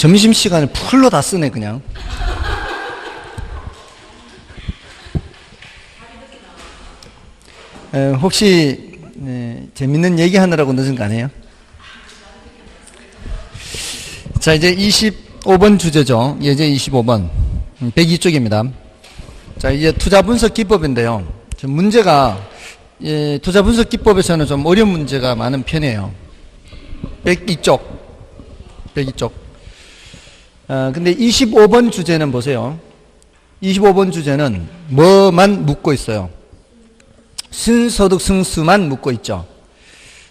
점심시간을 풀로 다 쓰네 그냥. 혹시 재밌는 얘기 하느라고 늦은 거 아니에요? 자, 이제 25번 주제죠. 예제 25번 102쪽입니다. 자, 이제 투자 분석 기법인데요. 문제가 투자 분석 기법에서는 좀 어려운 문제가 많은 편이에요. 102쪽. 근데 25번 주제는 보세요. 25번 주제는 뭐만 묻고 있어요? 순소득 승수만 묻고 있죠.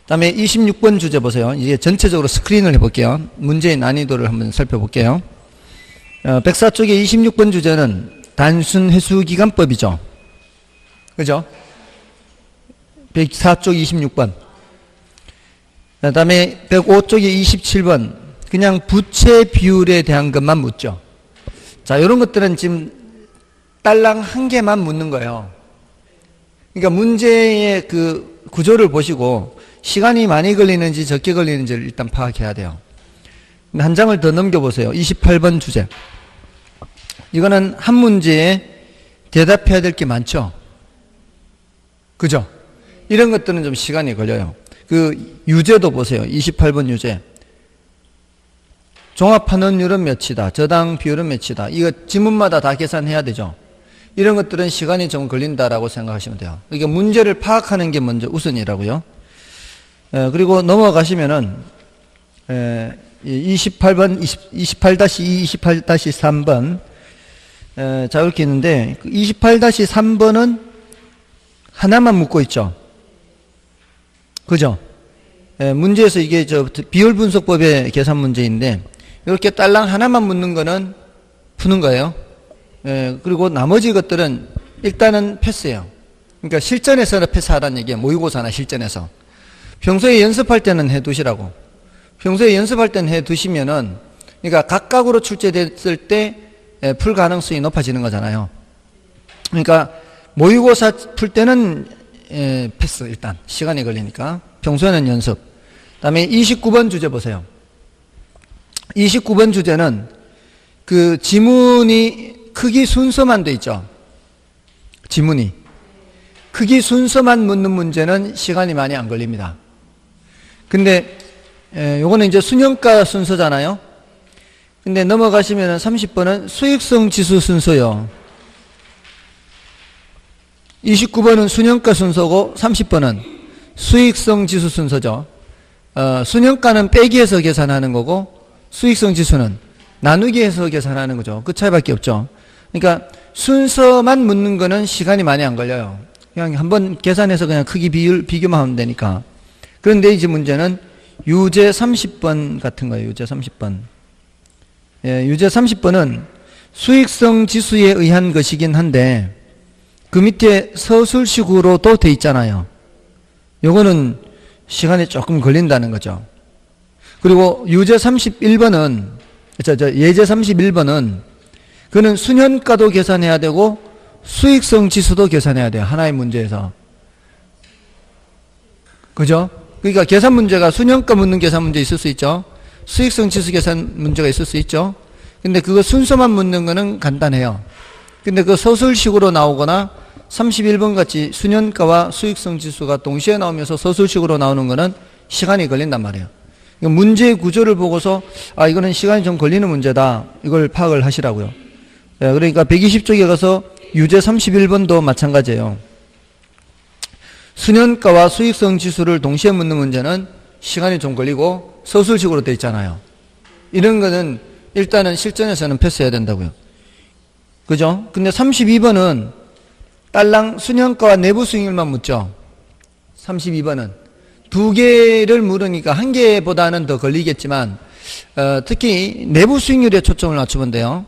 그 다음에 26번 주제 보세요. 이제 전체적으로 스크린을 해볼게요. 문제의 난이도를 한번 살펴볼게요. 104쪽의 26번 주제는 단순 회수기간법이죠. 그죠? 104쪽 26번. 그 다음에 105쪽의 27번. 그냥 부채 비율에 대한 것만 묻죠. 자, 이런 것들은 지금 딸랑 한 개만 묻는 거예요. 그러니까 문제의 그 구조를 보시고 시간이 많이 걸리는지 적게 걸리는지를 일단 파악해야 돼요. 한 장을 더 넘겨보세요. 28번 주제. 이거는 한 문제에 대답해야 될 게 많죠. 그죠? 이런 것들은 좀 시간이 걸려요. 그 유제도 보세요. 28번 유제. 종합환원율은 몇이다. 저당 비율은 몇이다. 이거 지문마다 다 계산해야 되죠. 이런 것들은 시간이 좀 걸린다라고 생각하시면 돼요. 그러니까 문제를 파악하는 게 먼저 우선이라고요. 그리고 넘어가시면은 28번, 28-2, 28-3번 자 이렇게 있는데 28-3번은 하나만 묻고 있죠. 그죠? 문제에서 이게 비율 분석법의 계산 문제인데 이렇게 딸랑 하나만 묻는 거는 푸는 거예요. 그리고 나머지 것들은 일단은 패스예요. 그러니까 실전에서는 패스하라는 얘기예요. 모의고사나 실전에서. 평소에 연습할 때는 해두시라고. 평소에 연습할 때는 해두시면은, 그러니까 각각으로 출제됐을 때 풀 가능성이 높아지는 거잖아요. 그러니까 모의고사 풀 때는 패스 일단. 시간이 걸리니까. 평소에는 연습. 그 다음에 29번 주제 보세요. 29번 주제는 그 지문이 크기 순서만 돼 있죠. 지문이. 크기 순서만 묻는 문제는 시간이 많이 안 걸립니다. 근데 요거는 이제 수년가 순서잖아요. 근데 넘어가시면은 30번은 수익성 지수 순서요. 29번은 수년가 순서고 30번은 수익성 지수 순서죠. 수년가는 빼기해서 계산하는 거고 수익성 지수는 나누기해서 계산하는 거죠. 그 차이밖에 없죠. 그러니까 순서만 묻는 거는 시간이 많이 안 걸려요. 그냥 한번 계산해서 그냥 크기 비율 비교만 하면 되니까. 그런데 이제 문제는 유제 30번 같은 거예요. 유제 30번. 유제 30번은 수익성 지수에 의한 것이긴 한데 그 밑에 서술식으로도 돼 있잖아요. 요거는 시간이 조금 걸린다는 거죠. 그리고 유제 31번은 예제 31번은 그는 수년가도 계산해야 되고 수익성 지수도 계산해야 돼요. 하나의 문제에서. 그죠? 그러니까 계산 문제가 수년가 묻는 계산 문제 있을 수 있죠. 수익성 지수 계산 문제가 있을 수 있죠. 근데 그거 순서만 묻는 거는 간단해요. 근데 그 서술식으로 나오거나 31번 같이 수년가와 수익성 지수가 동시에 나오면서 서술식으로 나오는 거는 시간이 걸린단 말이에요. 문제의 구조를 보고서 아 이거는 시간이 좀 걸리는 문제다. 이걸 파악을 하시라고요. 그러니까 120쪽에 가서 유제 31번도 마찬가지예요. 수년가와 수익성 지수를 동시에 묻는 문제는 시간이 좀 걸리고 서술식으로 되어 있잖아요. 이런 거는 일단은 실전에서는 패스해야 된다고요. 그죠? 근데 32번은 딸랑 수년가와 내부 수익률만 묻죠. 32번은. 두 개를 물으니까 한 개보다는 더 걸리겠지만 특히 내부 수익률에 초점을 맞추면 돼요.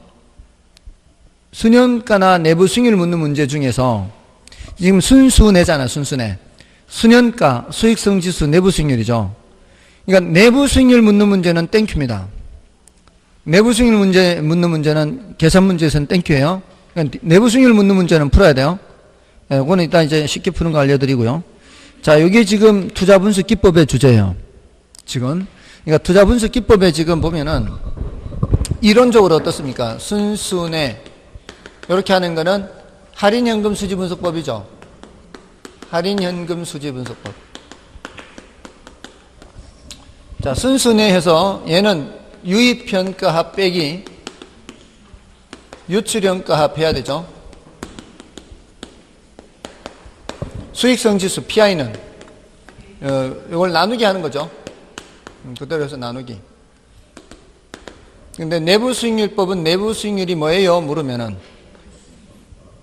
수년가나 내부 수익률 묻는 문제 중에서 지금 순수내잖아. 순수내. 수년가, 수익성 지수, 내부 수익률이죠. 그러니까 내부 수익률 묻는 문제는 땡큐입니다. 내부 수익률 문제 묻는 문제는 계산 문제에서는 땡큐예요. 그러니까 내부 수익률 묻는 문제는 풀어야 돼요. 그거는 일단 이제 쉽게 푸는 거 알려드리고요. 자, 이게 지금 투자 분석 기법의 주제예요. 지금. 그러니까 투자 분석 기법에 지금 보면은 이론적으로 어떻습니까? 순수내 이렇게 하는 거는 할인연금 수지분석법이죠. 할인연금 수지분석법. 자, 순수내해서 얘는 유입평가합 빼기 유출평가합 해야 되죠. 수익성지수 PI는 이걸 나누기 하는 거죠. 그대로 해서 나누기. 근데 내부수익률법은 내부수익률이 뭐예요? 물으면은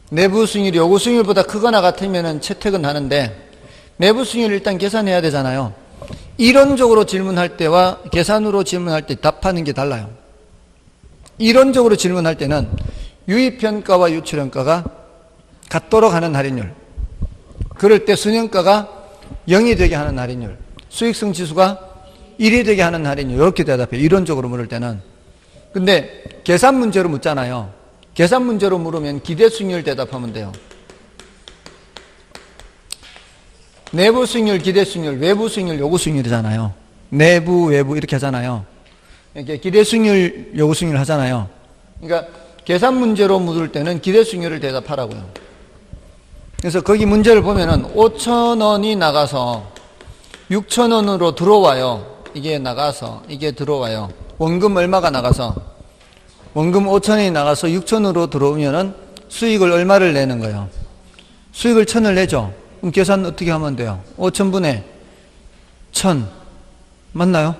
내부수익률이 요구 수익률보다 크거나 같으면은 채택은 하는데 내부수익률 일단 계산해야 되잖아요. 이론적으로 질문할 때와 계산으로 질문할 때 답하는 게 달라요. 이론적으로 질문할 때는 유입평가와 유출평가가 같도록 하는 할인율, 그럴 때 순평가가 0이 되게 하는 할인율, 수익성 지수가 1이 되게 하는 할인율, 이렇게 대답해요. 이론적으로 물을 때는. 근데 계산 문제로 묻잖아요. 계산 문제로 물으면 기대 수익률 대답하면 돼요. 내부 수익률, 기대 수익률, 외부 수익률, 요구 수익률이잖아요. 내부, 외부 이렇게 하잖아요. 이렇게 기대 수익률, 요구 수익률 하잖아요. 그러니까 계산 문제로 물을 때는 기대 수익률을 대답하라고요. 그래서 거기 문제를 보면은 5,000원이 나가서 6,000원으로 들어와요. 이게 나가서 이게 들어와요. 원금 얼마가 나가서 원금 5,000원이 나가서 6,000원으로 들어오면은 수익을 얼마를 내는 거예요? 수익을 1,000을 내죠. 그럼 계산 어떻게 하면 돼요? 5,000분의 1,000 맞나요?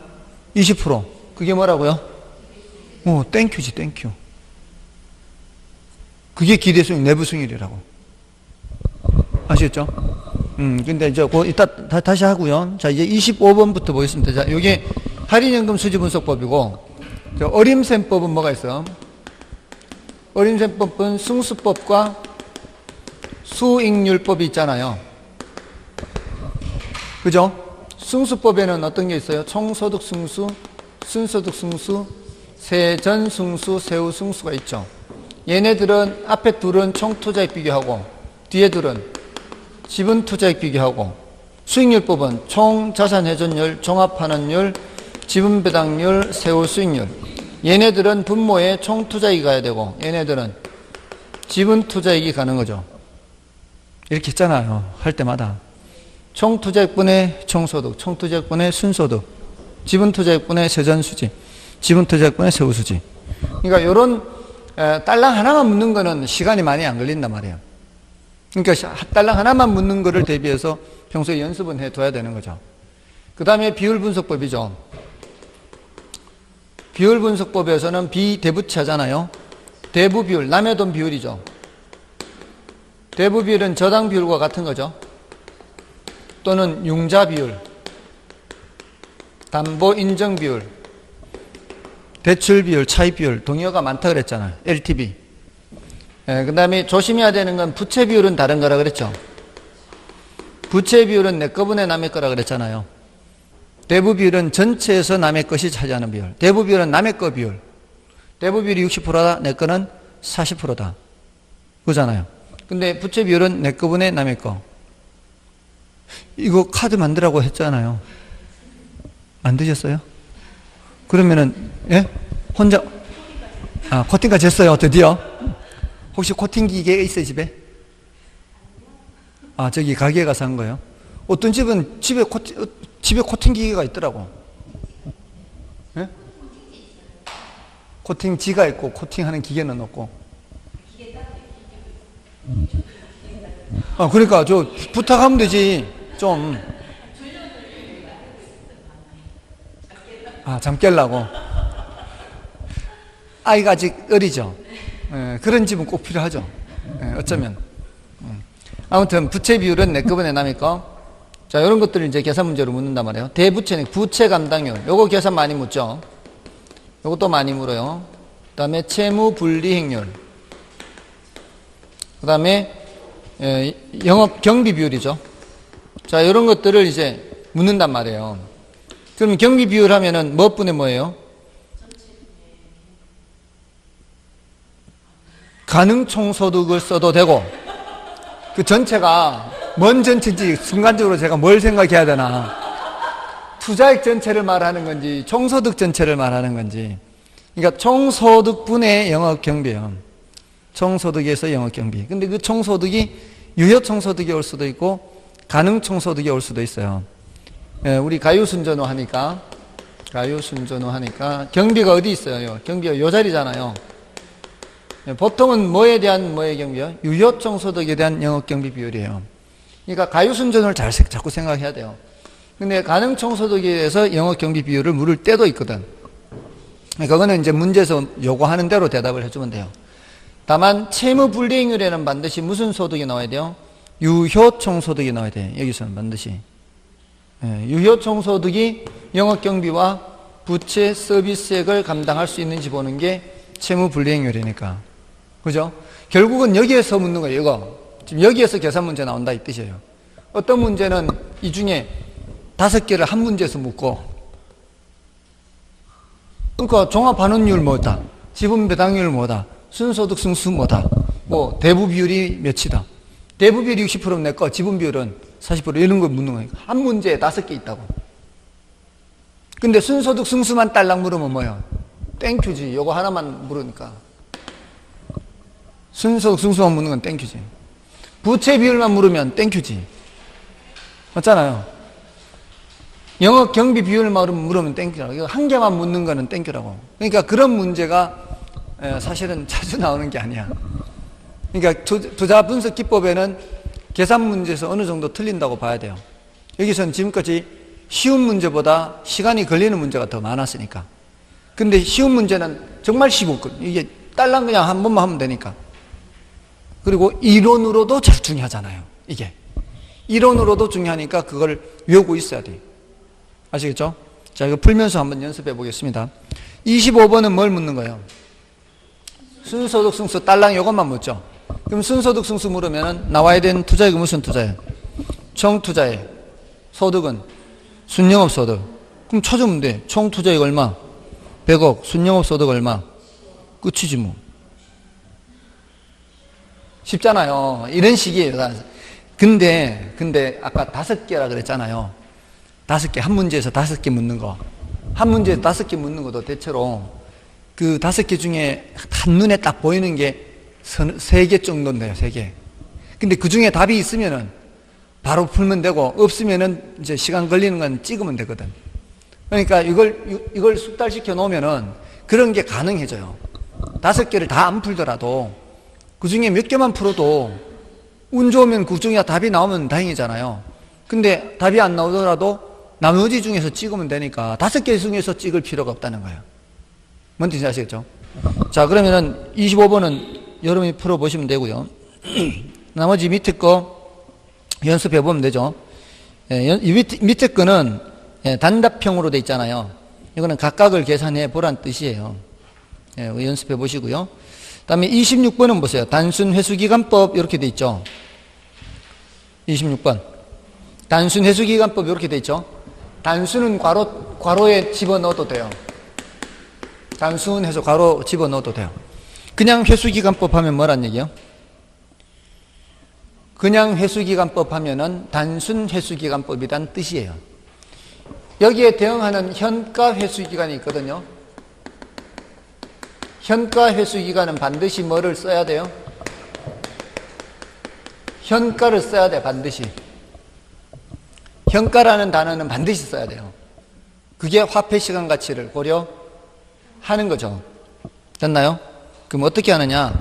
20%. 그게 뭐라고요? 땡큐지, 땡큐. 그게 기대수익, 내부수익이라고. 아시겠죠? 근데 이제 이따 다시 하고요. 자, 이제 25번부터 보겠습니다. 자, 요게 할인연금 수지분석법이고, 어림셈법은 뭐가 있어요? 어림셈법은 승수법과 수익률법이 있잖아요. 그죠? 승수법에는 어떤 게 있어요? 총소득 승수, 순소득 승수, 세전 승수, 세후 승수가 있죠. 얘네들은 앞에 둘은 총투자액 비교하고 뒤에 둘은 지분투자액 비교하고, 수익률법은 총자산회전율, 종합환원율, 지분배당률, 세후 수익률. 얘네들은 분모에 총투자액이 가야 되고 얘네들은 지분투자액이 가는 거죠. 이렇게 했잖아요. 할 때마다. 총투자액분의 총소득, 총투자액분의 순소득, 지분투자액분의 세전수지, 지분투자액분의 세후수지. 그러니까 이런 딸랑 하나만 묻는 거는 시간이 많이 안 걸린단 말이에요. 그러니까 딸랑 하나만 묻는 거를 대비해서 평소에 연습은 해둬야 되는 거죠. 그 다음에 비율분석법이죠. 비율분석법에서는 비대부채 하잖아요. 대부비율, 남의 돈 비율이죠. 대부비율은 저당 비율과 같은 거죠. 또는 융자 비율, 담보 인정 비율, 대출 비율, 차입 비율, 동의어가 많다 그랬잖아요. LTV. 그 다음에 조심해야 되는 건 부채 비율은 다른 거라 그랬죠. 부채 비율은 내 거분의 남의 거라 그랬잖아요. 대부 비율은 전체에서 남의 것이 차지하는 비율. 대부 비율은 남의 거 비율. 대부 비율이 60%다. 내 거는 40%다. 그거잖아요. 근데 부채 비율은 내 거분의 남의 거. 이거 카드 만들라고 했잖아요. 만드셨어요? 그러면은, 예? 혼자, 코팅까지 했어요. 드디어. 혹시 코팅 기계 있어요, 집에? 저기 가게에 가서 한 거예요. 어떤 집은 집에 코팅 기계가 있더라고. 예? 코팅지가 있고, 코팅하는 기계는 없고. 그러니까, 부탁하면 되지. 좀. 잠 깨려고. 아이가 아직 어리죠. 그런 집은 꼭 필요하죠. 어쩌면. 아무튼 부채 비율은 내 거분의 남의 거. 자, 이런 것들을 이제 계산 문제로 묻는단 말이에요. 대부채는 부채 감당률. 요거 계산 많이 묻죠. 요것도 많이 물어요. 그 다음에 채무 분리행률. 그 다음에 영업 경비 비율이죠. 자, 이런 것들을 이제 묻는단 말이에요. 그럼 경비 비율 하면은 뭐 분의 뭐예요? 가능 총소득을 써도 되고, 그 전체가 뭔 전체인지 순간적으로 제가 뭘 생각해야 되나. 투자액 전체를 말하는 건지 총소득 전체를 말하는 건지. 그러니까 총소득분의 영업경비예요. 총소득에서 영업경비. 근데 그 총소득이 유효총소득이 올 수도 있고 가능총소득이 올 수도 있어요. 우리 가유순전후 하니까 경비가 어디 있어요? 경비가 요 자리잖아요. 보통은 뭐에 대한 뭐의 경비요? 유효총소득에 대한 영업경비 비율이에요. 그러니까 가유순전후를 자꾸 생각해야 돼요. 근데 가능총소득에 대해서 영업경비 비율을 물을 때도 있거든. 그거는 이제 문제에서 요구하는 대로 대답을 해주면 돼요. 다만 채무불이행률에는 반드시 무슨 소득이 나와야 돼요? 유효총소득이 나와야 돼요. 여기서는 반드시 유효총소득이 영업경비와 부채 서비스액을 감당할 수 있는지 보는 게 채무불이행률이니까. 그죠? 결국은 여기에서 묻는 거예요. 이거 지금 여기에서 계산 문제 나온다 이 뜻이에요. 어떤 문제는 이 중에 5개를 한 문제에서 묻고, 그러니까 종합반원율 뭐다, 지분배당률 뭐다, 순소득 승수 뭐다, 뭐 대부 비율이 몇이다, 대부 비율이 60%면 내 거, 지분 비율은 40% 이런 걸 묻는 거예요. 한 문제에 5개 있다고. 근데 순소득 승수만 딸랑 물으면 뭐예요? 땡큐지. 요거 하나만 물으니까. 순소득 승수만 묻는 건 땡큐지. 부채 비율만 물으면 땡큐지. 맞잖아요. 영업 경비 비율만 물으면 땡큐라고. 이거 한 개만 묻는 거는 땡큐라고. 그러니까 그런 문제가 사실은 자주 나오는 게 아니야. 그러니까 투자 분석 기법에는 계산 문제에서 어느 정도 틀린다고 봐야 돼요. 여기서는 지금까지 쉬운 문제보다 시간이 걸리는 문제가 더 많았으니까. 근데 쉬운 문제는 정말 쉽거든. 이게 딸랑 그냥 한 번만 하면 되니까. 그리고 이론으로도 제일 중요하잖아요. 이게 이론으로도 중요하니까 그걸 외우고 있어야 돼요. 아시겠죠? 자, 이거 풀면서 한번 연습해 보겠습니다. 25번은 뭘 묻는 거예요? 순소득 승수 딸랑 이것만 묻죠. 그럼 순소득 승수 물으면 나와야 되는 투자액은 무슨 투자예요? 총투자액. 소득은 순영업소득. 그럼 찾으면 돼. 총투자액 얼마? 100억. 순영업소득 얼마? 끝이지 뭐. 쉽잖아요. 이런 식이에요. 근데 아까 5개라 그랬잖아요. 5개, 한 문제에서 5개 묻는 거. 한 문제에서 5개 묻는 것도 대체로 그 5개 중에 한눈에 딱 보이는 게 3개 정도인데요, 3개. 근데 그 중에 답이 있으면은 바로 풀면 되고, 없으면은 이제 시간 걸리는 건 찍으면 되거든. 그러니까 이걸 숙달시켜 놓으면은 그런 게 가능해져요. 5개를 다 안 풀더라도 그 중에 몇 개만 풀어도 운 좋으면 그 중에 답이 나오면 다행이잖아요. 근데 답이 안 나오더라도 나머지 중에서 찍으면 되니까 5개 중에서 찍을 필요가 없다는 거예요. 뭔 뜻인지 아시겠죠? 자, 그러면은 25번은 여러분이 풀어보시면 되고요. 나머지 밑에 거 연습해보면 되죠. 밑에 거는 단답형으로 돼 있잖아요. 이거는 각각을 계산해 보란 뜻이에요. 연습해 보시고요. 그 다음에 26번은 보세요. 단순 회수기간법 이렇게 돼 있죠. 26번. 단순 회수기간법 이렇게 돼 있죠. 단순은 괄호에 집어넣어도 돼요. 단순 해서 괄호 집어넣어도 돼요. 그냥 회수기간법 하면 뭐란 얘기예요? 그냥 회수기간법 하면은 단순 회수기간법이란 뜻이에요. 여기에 대응하는 현가 회수기간이 있거든요. 현가 회수기간은 반드시 뭐를 써야 돼요? 현가를 써야 돼, 반드시. 현가라는 단어는 반드시 써야 돼요. 그게 화폐 시간 가치를 고려하는 거죠. 됐나요? 그럼 어떻게 하느냐?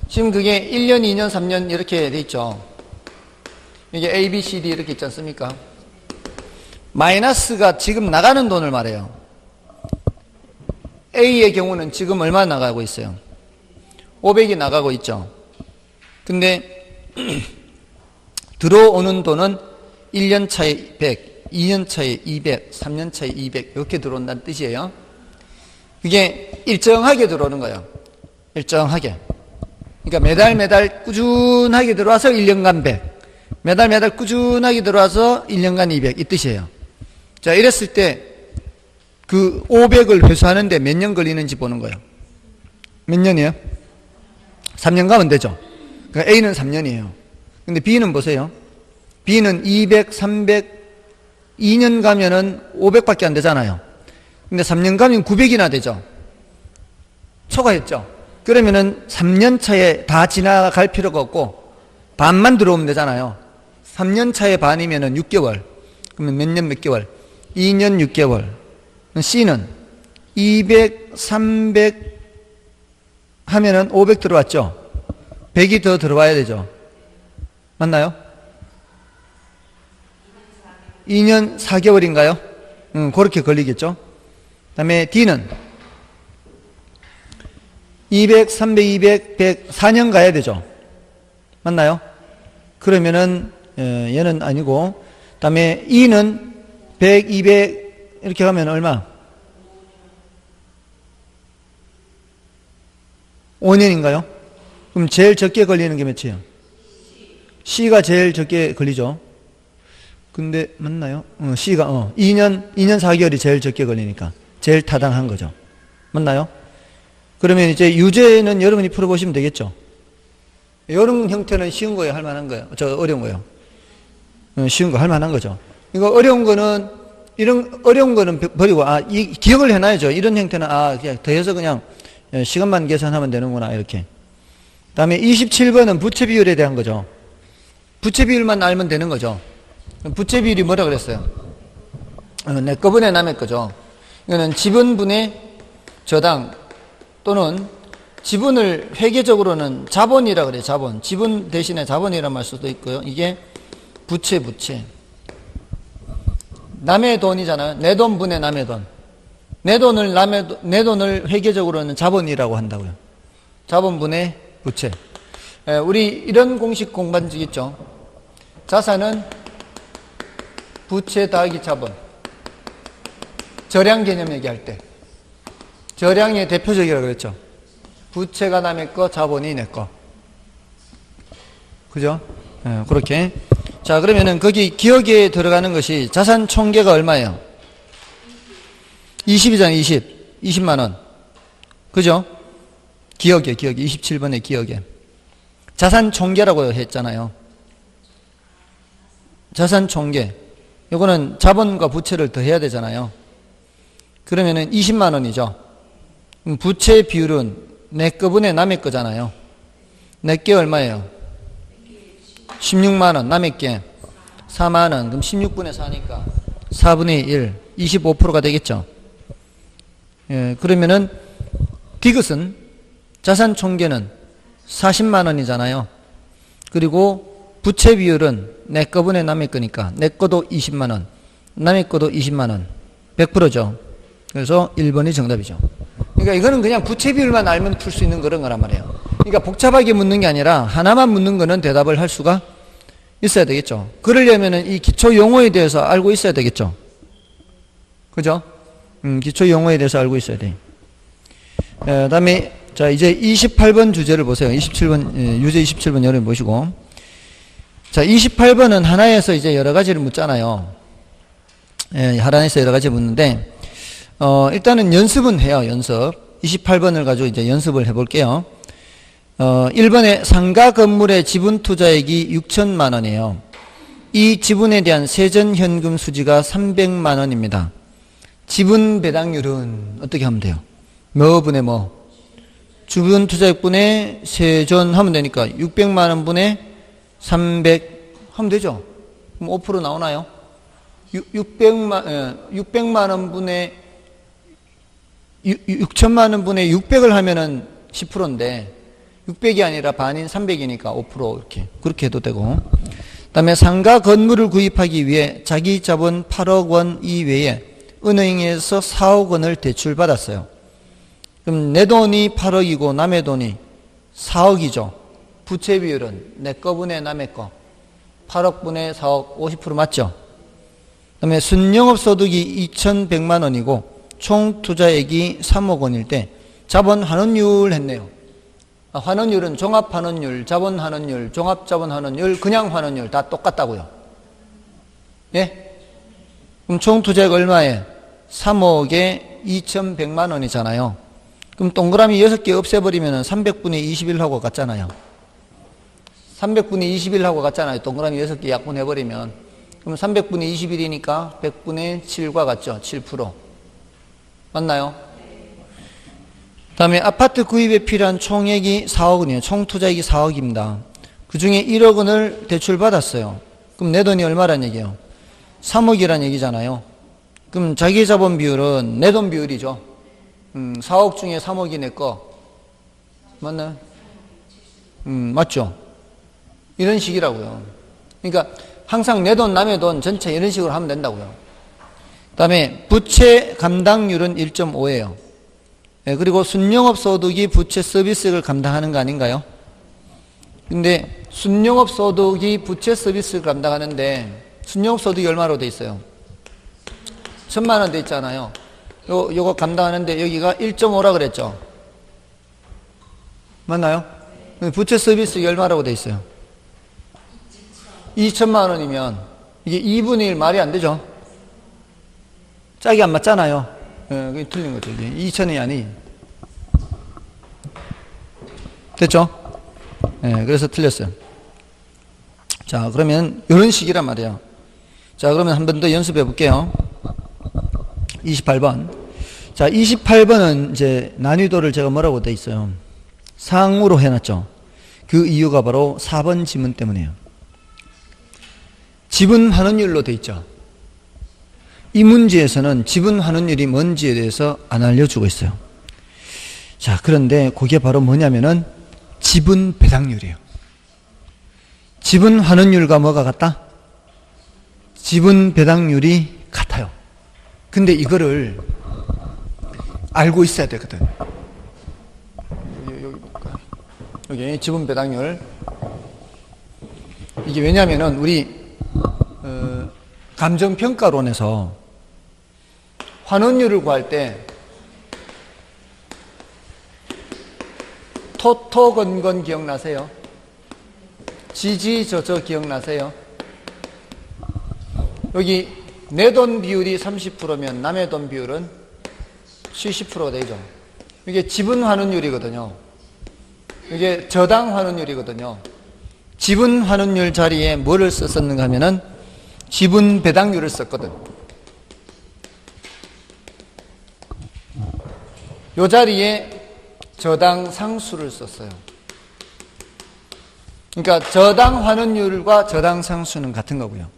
지금 그게 1년, 2년, 3년 이렇게 돼 있죠. 이게 A, B, C, D 이렇게 있지 않습니까? 마이너스가 지금 나가는 돈을 말해요. A의 경우는 지금 얼마 나가고 있어요? 500이 나가고 있죠. 근데 들어오는 돈은 1년 차에 100, 2년 차에 200, 3년 차에 200 이렇게 들어온다는 뜻이에요. 그게 일정하게 들어오는 거예요. 일정하게. 그러니까 매달 꾸준하게 들어와서 1년간 100, 매달 꾸준하게 들어와서 1년간 200 이 뜻이에요. 자, 이랬을 때 그 500을 회수하는데 몇 년 걸리는지 보는 거예요. 몇 년이에요? 3년 가면 되죠. 그러니까 A는 3년이에요. 근데 B는 보세요. B는 200, 300, 2년 가면은 500밖에 안 되잖아요. 근데 3년 가면 900이나 되죠. 초과했죠. 그러면은 3년 차에 다 지나갈 필요가 없고 반만 들어오면 되잖아요. 3년 차에 반이면은 6개월. 그러면 몇 년 몇 개월? 2년 6개월. C는 200, 300 하면은 500 들어왔죠. 100이 더 들어와야 되죠. 맞나요? 2년 4개월인가요? 그렇게 걸리겠죠. 그 다음에 D는 200, 300, 200, 100, 4년 가야 되죠. 맞나요? 그러면은 얘는 아니고, 그 다음에 E는 100, 200 이렇게 가면 얼마? 5년인가요? 그럼 제일 적게 걸리는 게 몇이에요? C가 제일 적게 걸리죠. 근데 맞나요? C가 2년 4개월이 제일 적게 걸리니까 제일 타당한 거죠. 맞나요? 그러면 이제 유제는 여러분이 풀어보시면 되겠죠. 이런 형태는 쉬운 거예요? 할 만한 거예요? 저 어려운 거예요? 쉬운 거 할 만한 거죠. 이거 어려운 거는 이런 어려운 거는 버리고 이 기억을 해놔야죠. 이런 형태는 그냥 더해서 그냥 시간만 계산하면 되는구나 이렇게. 그다음에 27번은 부채 비율에 대한 거죠. 부채 비율만 알면 되는 거죠. 부채 비율이 뭐라 그랬어요? 내 거분의 남의 거죠. 이거는 지분분의 저당 또는 지분을 회계적으로는 자본이라 그래요. 자본. 지분 대신에 자본이란 말 수도 있고요. 이게 부채. 남의 돈이잖아요. 내 돈분의 남의 돈. 내 돈을 회계적으로는 자본이라고 한다고요. 자본분의 부채. 우리 이런 공식 공부한 적 있죠. 자산은 부채 더하기 자본. 절량 개념 얘기할 때. 절량의 대표적이라고 그랬죠. 부채가 남의 거, 자본이 내 거. 그죠? 그렇게. 자, 그러면은 거기 기억에 들어가는 것이 자산 총계가 얼마예요? 20이잖아요, 20. 20만원. 그죠? 기억에. 27번의 기억에. 자산 총계라고 했잖아요. 자산 총계. 요거는 자본과 부채를 더해야 되잖아요. 그러면은 20만원이죠. 부채 비율은 내 거분의 남의 거잖아요. 내 게 얼마예요? 16만원, 남의 게 4만원. 그럼 16분의 4니까 4분의 1, 25%가 되겠죠. 그러면은 디귿은 자산 총계는 40만원이잖아요. 그리고 부채 비율은 내 거분의 남의 거니까 내 거도 20만원, 남의 거도 20만원, 100%죠. 그래서 1번이 정답이죠. 그러니까 이거는 그냥 부채 비율만 알면 풀 수 있는 그런 거란 말이에요. 그러니까 복잡하게 묻는 게 아니라 하나만 묻는 거는 대답을 할 수가 있어야 되겠죠. 그러려면은 이 기초 용어에 대해서 알고 있어야 되겠죠. 그죠? 기초 용어에 대해서 알고 있어야 돼. 다음에 자 이제 28번 주제를 보세요. 27번 유제 27번 여러분 보시고. 자 28번은 하나에서 이제 여러 가지를 묻잖아요. 하나에서 여러 가지 묻는데 일단은 연습은 해요. 연습. 28번을 가지고 이제 연습을 해볼게요. 1번에 상가 건물의 지분 투자액이 6천만 원이에요. 이 지분에 대한 세전 현금 수지가 300만 원입니다. 지분 배당률은 어떻게 하면 돼요? 뭐 분의 뭐? 지분 투자액 분의 세전 하면 되니까 600만 원 분의 300 하면 되죠? 그럼 5% 나오나요? 600만 원 분의 6천만 원 분의 600을 하면은 10%인데 600이 아니라 반인 300이니까 5% 이렇게 그렇게 해도 되고. 그다음에 상가 건물을 구입하기 위해 자기 자본 8억 원 이외에 은행에서 4억 원을 대출받았어요. 그럼 내 돈이 8억이고 남의 돈이 4억이죠. 부채 비율은 내 거분의 남의 거 8억 분의 4억 50% 맞죠? 그 다음에 순영업 소득이 2,100만 원이고 총 투자액이 3억 원일 때 자본 환원율 했네요. 환원율은 종합 환원율, 자본 환원율, 종합 자본 환원율, 그냥 환원율 다 똑같다고요. 예? 그럼 총 투자액 얼마에? 3억에 2,100만 원이잖아요. 그럼 동그라미 6개 없애버리면 300분의 21하고 같잖아요. 300분의 21하고 같잖아요. 동그라미 6개 약분해버리면. 그럼 300분의 21이니까 100분의 7과 같죠. 7%. 맞나요? 다음에 아파트 구입에 필요한 총액이 4억 원이에요. 총 투자액이 4억입니다. 그 중에 1억 원을 대출받았어요. 그럼 내 돈이 얼마란 얘기예요? 3억이란 얘기잖아요. 그럼 자기 자본 비율은 내 돈 비율이죠. 4억 중에 3억이 내 거. 맞나요? 맞죠? 이런 식이라고요. 그러니까 항상 내 돈, 남의 돈 전체 이런 식으로 하면 된다고요. 그 다음에 부채 감당률은 1.5예요. 네, 그리고 순영업 소득이 부채 서비스를 감당하는 거 아닌가요? 근데 순영업 소득이 부채 서비스를 감당하는데 순영업 소득이 얼마로 돼 있어요? 1,000만 원 돼 있잖아요. 요거 감당하는데 여기가 1.5라 그랬죠? 맞나요? 부채 서비스 얼마라고 돼 있어요? 2천만 원이면 이게 2분의 1 말이 안 되죠? 짝이 안 맞잖아요. 그게 틀린 거죠. 이게 2천이 아니. 됐죠? 그래서 틀렸어요. 자, 그러면 이런 식이란 말이에요. 자, 그러면 한 번 더 연습해 볼게요. 28번. 자, 28번은 이제 난이도를 제가 뭐라고 돼 있어요? 상으로 해놨죠. 그 이유가 바로 4번 지문 때문이에요. 지분 환원율로 돼 있죠. 이 문제에서는 지분 환원율이 뭔지에 대해서 안 알려주고 있어요. 자, 그런데 그게 바로 뭐냐면은 지분 배당률이에요. 지분 환원율과 뭐가 같다? 지분 배당률이 같아요. 근데 이거를 알고 있어야 되거든. 여기 지분 배당률. 이게 왜냐면은 우리 감정평가론에서 환원율을 구할 때 토토건건 기억나세요? 지지저저 기억나세요? 여기 내 돈 비율이 30%면 남의 돈 비율은 70%가 되죠. 이게 지분 환원율이거든요. 이게 저당 환원율이거든요. 지분 환원율 자리에 뭐를 썼었는가 하면은 지분 배당률을 썼거든. 요 자리에 저당 상수를 썼어요. 그러니까 저당 환원율과 저당 상수는 같은 거고요.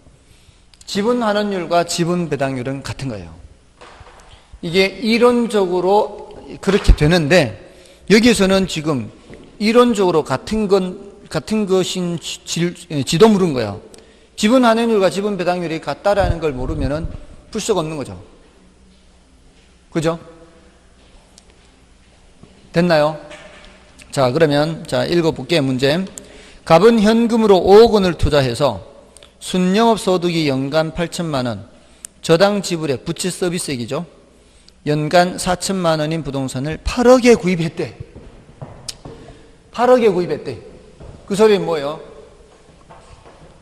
지분 환원율과 지분 배당률은 같은 거예요. 이게 이론적으로 그렇게 되는데 여기에서는 지금 이론적으로 같은 것인 지도 물은 거예요. 지분 환원율과 지분 배당률이 같다라는 걸 모르면은 풀 수가 없는 거죠. 그죠? 됐나요? 자, 그러면 자, 읽어볼게요. 문제. 갑은 현금으로 5억 원을 투자해서 순영업 소득이 연간 8천만 원, 저당 지불에 부채 서비스액이죠. 연간 4천만 원인 부동산을 8억에 구입했대. 8억에 구입했대. 그 소리는 뭐예요?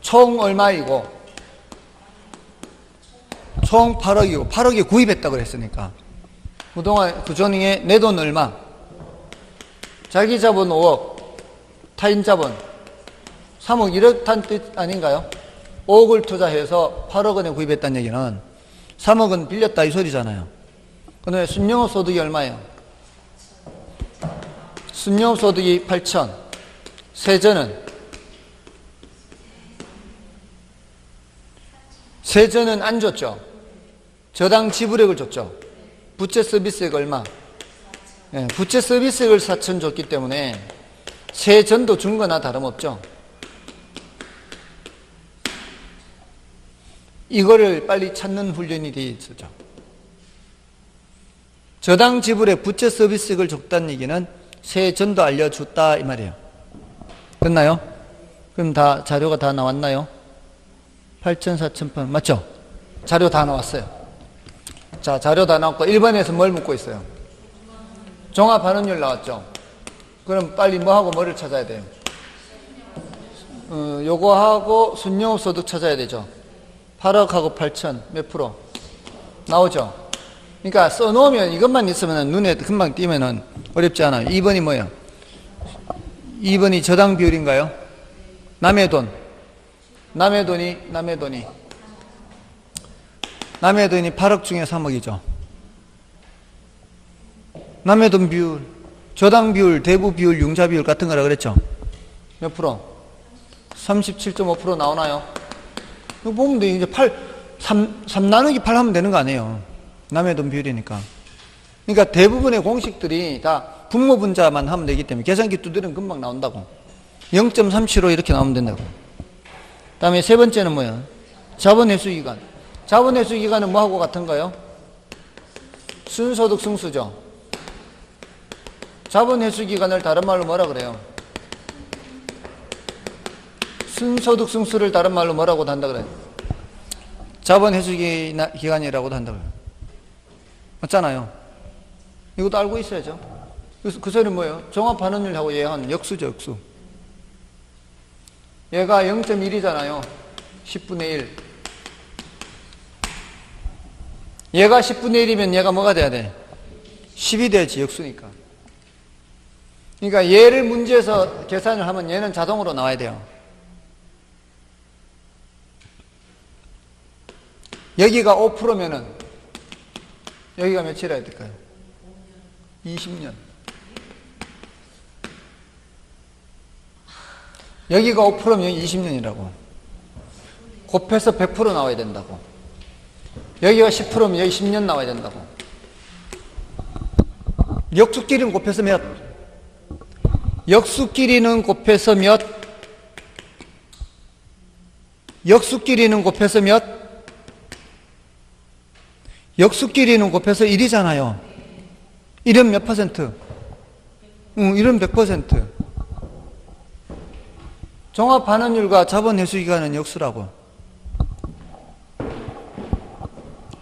총 얼마이고? 총 8억이고 8억에 구입했다고 그랬으니까 그동안 그 전에 내 돈 얼마? 자기 자본 5억, 타인 자본 3억 이렇다는 뜻 아닌가요? 5억을 투자해서 8억 원에 구입했다는 얘기는 3억은 빌렸다 이 소리잖아요. 그다음에 순영업 소득이 얼마예요? 순영업 소득이 8천. 세전은 안 줬죠. 저당 지불액을 줬죠. 부채 서비스액 얼마? 네, 부채 서비스액을 4천 줬기 때문에 세전도 준 거나 다름없죠. 이거를 빨리 찾는 훈련이 되어 있었죠. 저당 지불에 부채 서비스액을 줬다는 얘기는 세전도 알려줬다 이 말이에요. 됐나요? 그럼 다 자료가 다 나왔나요? 8천, 4천, 8천 맞죠? 자료 다 나왔어요. 자, 자료 다 나왔고 1번에서 뭘 묻고 있어요? 종합환원율 나왔죠? 그럼 빨리 뭐하고 뭐를 찾아야 돼요? 요거하고 순영업 소득 찾아야 되죠. 8억하고 8천 몇 프로? 나오죠? 그러니까 써놓으면 이것만 있으면 눈에 금방 띄면 어렵지 않아요. 2번이 뭐예요? 2번이 저당 비율인가요? 남의 돈. 남의 돈이 8억 중에 3억이죠. 남의 돈 비율 저당 비율, 대부 비율, 융자 비율 같은 거라 그랬죠? 몇 프로? 37.5% 나오나요? 이거 보면 돼. 이제 3 나누기 8 하면 되는 거 아니에요. 남의 돈 비율이니까. 그러니까 대부분의 공식들이 다 분모 분자만 하면 되기 때문에 계산기 두드리면 금방 나온다고. 0.375 이렇게 나오면 된다고. 그 다음에 세 번째는 뭐예요? 자본회수기간. 자본회수기간은 뭐하고 같은가요? 순소득 승수죠. 자본회수기간을 다른 말로 뭐라 그래요? 순소득 승수를 다른 말로 뭐라고 한다 그래요? 자본회수기간이라고도 한다고요. 맞잖아요. 이것도 알고 있어야죠. 그래서 그 소리는 뭐예요? 종합반원율하고 얘한 역수죠, 역수. 얘가 0.1이잖아요. 10분의 1. 얘가 10분의 1이면 얘가 뭐가 돼야 돼? 10이 돼야지, 역수니까. 그러니까 얘를 문제에서 계산을 하면 얘는 자동으로 나와야 돼요. 여기가 5%면은 여기가 며칠이어야 될까요? 20년. 여기가 5%면 여기 20년이라고. 곱해서 100% 나와야 된다고. 여기가 10%면 여기 10년 나와야 된다고. 역수끼리는 곱해서 몇? 역수끼리는 곱해서 몇? 역수끼리는 곱해서 몇? 역수끼리는 곱해서 1이잖아요. 1은 몇 퍼센트? 1은 100%. 종합반원율과 자본회수기간은 역수라고.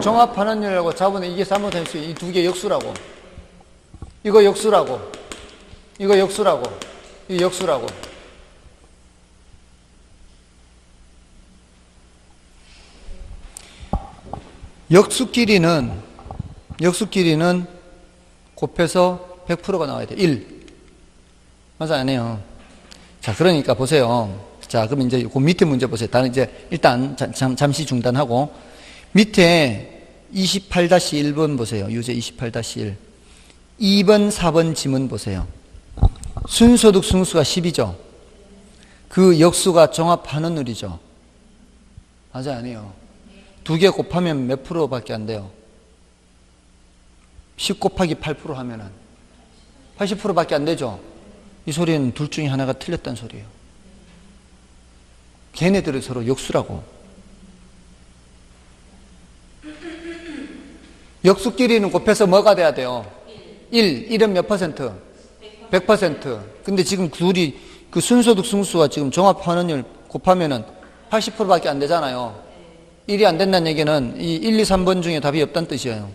종합반원율하고 이게 잘못했수 이 두 개 역수라고. 이거 역수라고. 이거 역수라고. 이거 역수라고. 역수끼리는 곱해서 100%가 나와야 돼. 1. 맞아, 안 해요. 자, 그러니까 보세요. 자, 그럼 이제 그 밑에 문제 보세요. 다른 이제 일단 잠시 중단하고 밑에 28-1번 보세요. 유제 28-1. 2번, 4번 지문 보세요. 순소득 승수가 10이죠. 그 역수가 종합반원율이죠. 맞아, 안 해요. 두 개 곱하면 몇 프로밖에 안 돼요? 10 곱하기 8% 하면은 80%밖에 안 되죠. 이 소리는 둘 중에 하나가 틀렸다는 소리예요. 걔네들은 서로 역수라고. 역수끼리는 곱해서 뭐가 돼야 돼요? 1은 몇 퍼센트? 100%. 근데 지금 둘이 그 순소득 승수와 지금 종합반원율 곱하면은 80%밖에 안 되잖아요. 1이 안 된다는 얘기는 이 1, 2, 3번 중에 답이 없다는 뜻이에요.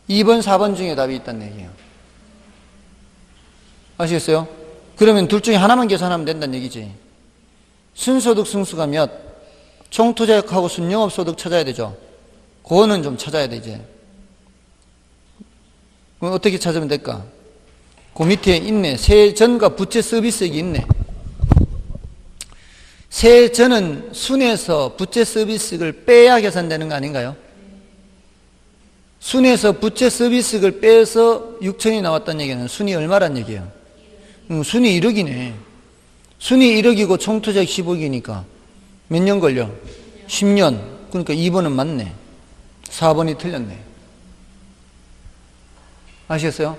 2번, 4번 중에 답이 있다는 얘기예요. 아시겠어요? 그러면 둘 중에 하나만 계산하면 된다는 얘기지. 순소득 승수가 몇? 총투자액하고 순영업소득 찾아야 되죠. 그거는 좀 찾아야 돼, 이제. 그럼 어떻게 찾으면 될까? 그 밑에 있네. 세전과 부채 서비스액이 있네. 세전은 순에서 부채 서비스액을 빼야 계산되는 거 아닌가요? 순에서 부채 서비스액을 빼서 6천이 나왔다는 얘기는 순이 얼마란 얘기예요? 순이 1억이네. 순이 1억이고 총투자액 10억이니까 몇 년 걸려? 10년. 그러니까 2번은 맞네. 4번이 틀렸네. 아시겠어요?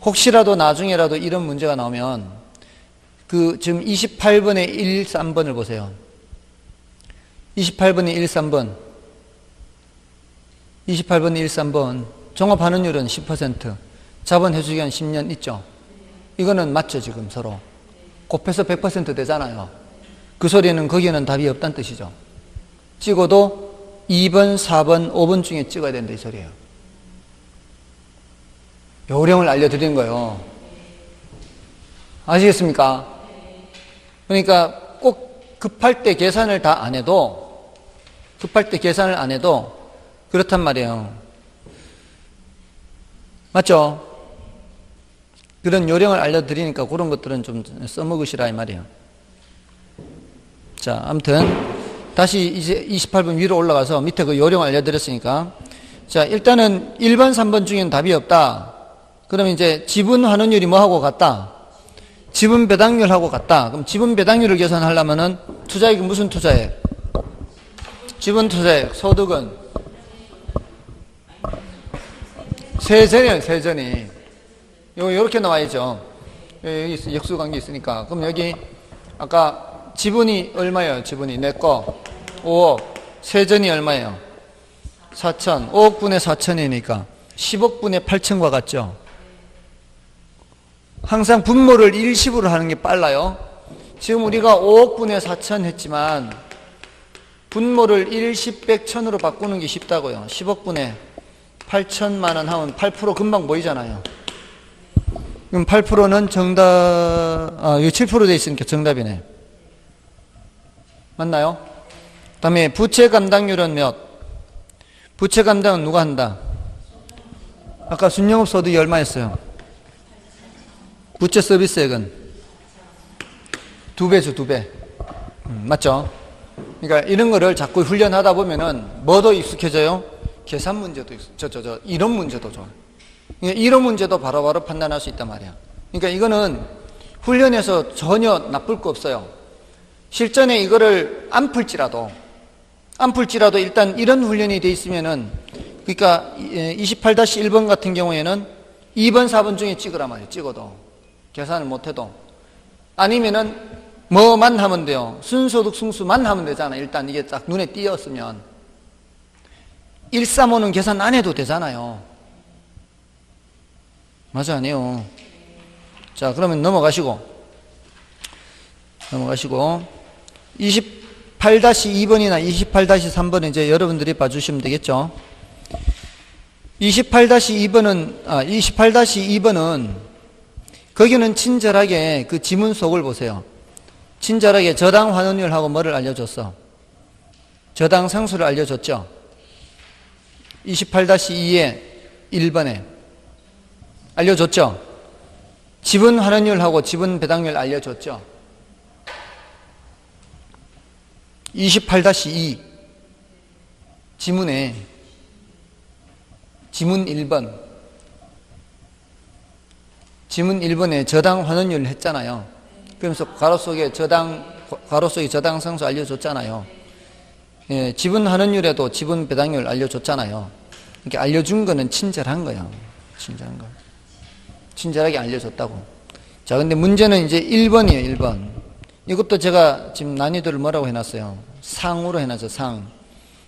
혹시라도 나중에라도 이런 문제가 나오면 지금 28번에 1, 3번을 보세요. 28번에 1, 3번. 28번에 1, 3번. 종합반원율은 10%. 자본회수기간 10년 있죠. 이거는 맞죠, 지금 서로. 곱해서 100% 되잖아요. 그 소리는 거기에는 답이 없다는 뜻이죠. 찍어도 2번, 4번, 5번 중에 찍어야 된다 이 소리예요. 요령을 알려드리는 거예요. 아시겠습니까? 그러니까 꼭 급할 때 계산을 다 안 해도 그렇단 말이에요. 맞죠? 그런 요령을 알려드리니까 그런 것들은 좀 써먹으시라 이 말이에요. 자, 아무튼 다시 이제 28번 위로 올라가서 밑에 그 요령 알려드렸으니까 자, 일단은 1번, 3번 중에는 답이 없다. 그럼 이제 지분 환원율이 뭐하고 같다? 지분 배당률하고 같다. 그럼 지분 배당률을 계산하려면은 투자액이 무슨 투자액? 지분 투자액, 소득은 세전이에요, 세전이. 요렇게 나와야죠. 여기 역수관계 있으니까. 그럼 여기 아까 지분이 얼마예요? 지분이 내 거 5억, 세전이 얼마예요? 4천, 5억 분의 4천이니까 10억 분의 8천과 같죠? 항상 분모를 일식으로 하는 게 빨라요. 지금 우리가 5억 분의 4천 했지만 분모를 1, 10, 100, 1000으로 바꾸는 게 쉽다고요. 10억 분의 8천만 원 하면 8% 금방 보이잖아요. 그럼 8%는 정답, 여기 7% 돼 있으니까 정답이네. 맞나요? 그 다음에 부채 감당률은 몇? 부채 감당은 누가 한다? 아까 순영업 소득이 얼마였어요? 부채 서비스액은 2배죠, 2배. 맞죠? 그러니까 이런 거를 자꾸 훈련하다 보면은 뭐도 익숙해져요? 계산 문제도 이론 문제도 좋아요. 그러니까 이론 문제도 바로바로 판단할 수 있단 말이야. 그러니까 이거는 훈련해서 전혀 나쁠 거 없어요. 실전에 이거를 안 풀지라도 일단 이런 훈련이 돼 있으면은, 그러니까 28-1번 같은 경우에는 2번, 4번 중에 찍으란 말이에요. 찍어도. 계산을 못해도. 아니면은 뭐만 하면 돼요. 순소득 승수만 하면 되잖아. 일단 이게 딱 눈에 띄었으면 135는 계산 안 해도 되잖아요. 맞아, 아니에요. 자, 그러면 넘어가시고 28-2번이나 28-3번은 이제 여러분들이 봐주시면 되겠죠. 28-2번은 거기는 친절하게 그 지문 속을 보세요. 친절하게 저당 환원율하고 뭐를 알려줬어? 저당 상수를 알려줬죠. 28-2의 1번에 알려줬죠. 지분 환원율하고 지분 배당률 알려줬죠. 28-2 지문에 지문 1번에 저당 환원율 했잖아요. 그러면서 괄호 속에 저당 상수 알려줬잖아요. 예, 지분 환원율에도 지분 배당률 알려줬잖아요. 이렇게 알려준 거는 친절한 거예요. 친절하게 알려줬다고. 자, 근데 문제는 이제 1번이에요, 1번. 이것도 제가 지금 난이도를 뭐라고 해놨어요? 상으로 해놨죠, 상.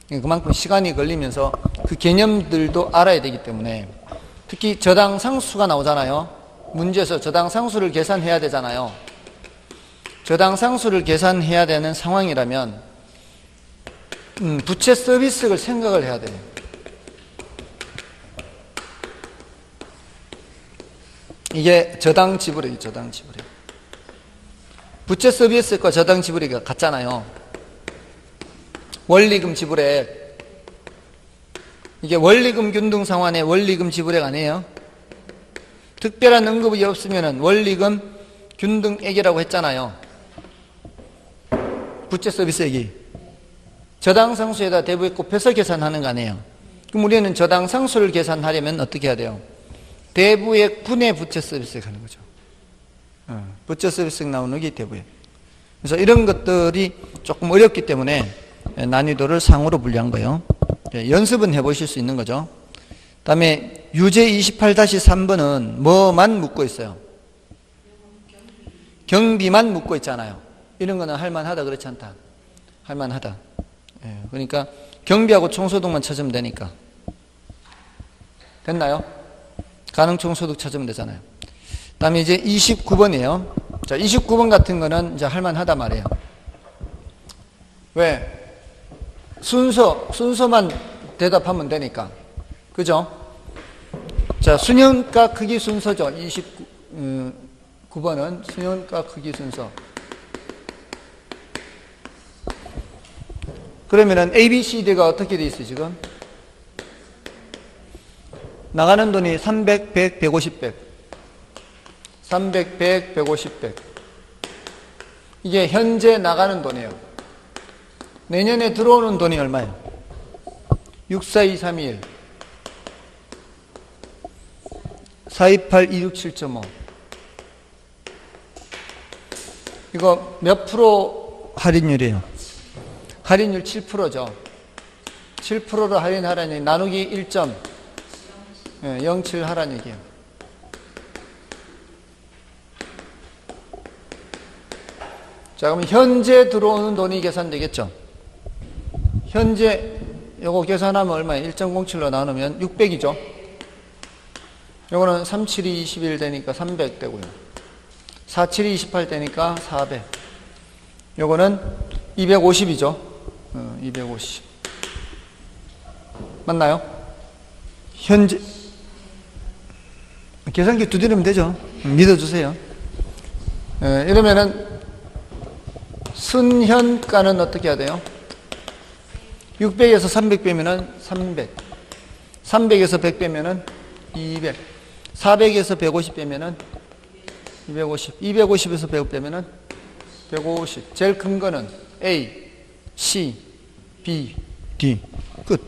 그만큼 시간이 걸리면서 그 개념들도 알아야 되기 때문에, 특히 저당 상수가 나오잖아요. 문제에서 저당 상수를 계산해야 되잖아요. 저당 상수를 계산해야 되는 상황이라면 부채 서비스를 생각을 해야 돼요. 이게 저당 지불액이 부채 서비스과 저당 지불액이 같잖아요. 원리금 지불액, 이게 원리금 균등 상환의 원리금 지불액 아니에요? 특별한 언급이 없으면 원리금 균등액이라고 했잖아요. 부채 서비스액이 저당 상수에다 대부액 곱해서 계산하는 거 아니에요. 그럼 우리는 저당 상수를 계산하려면 어떻게 해야 돼요? 대부액 분의 부채 서비스액 하는 거죠. 부채 서비스액 나오는 게 대부액. 그래서 이런 것들이 조금 어렵기 때문에 난이도를 상으로 분류한 거예요. 연습은 해보실 수 있는 거죠. 그 다음에 유제 28-3번은 뭐만 묻고 있어요? 경비만 묻고 있잖아요. 이런 거는 할만하다, 그렇지 않다? 할만하다. 그러니까 경비하고 총소득만 찾으면 되니까. 됐나요? 가능 총소득 찾으면 되잖아요. 그 다음에 이제 29번이에요. 자, 29번 같은 거는 이제 할만하다 말이에요. 왜? 순서만 대답하면 되니까. 그죠? 자, 수년가 크기 순서죠. 29번은 수년가 크기 순서. 그러면은 A, B, C, D가 어떻게 돼 있어요, 지금? 나가는 돈이 300, 100, 150, 100. 300, 100, 150, 100. 이게 현재 나가는 돈이에요. 내년에 들어오는 돈이 얼마예요? 6, 4, 2, 3, 1. 428, 267.5. 이거 몇 프로 할인율이에요? 할인율 7%죠. 7%로 할인하라니 나누기 1.07 하라는 얘기예요. 자, 그럼 현재 들어오는 돈이 계산되겠죠? 현재 요거 계산하면 얼마예요? 1.07로 나누면 600이죠? 요거는 37이 21 되니까 300 되고요. 47이 28 되니까 400. 요거는 250이죠? 250. 맞나요? 현재 계산기 두드리면 되죠? 믿어주세요. 이러면은 순현가는 어떻게 해야 돼요? 600에서 300 빼면은 300, 300에서 100 빼면은 200, 400에서 150 빼면은 250, 250에서 100 빼면은 150. 제일 큰 거는 A, C, B, D. 끝.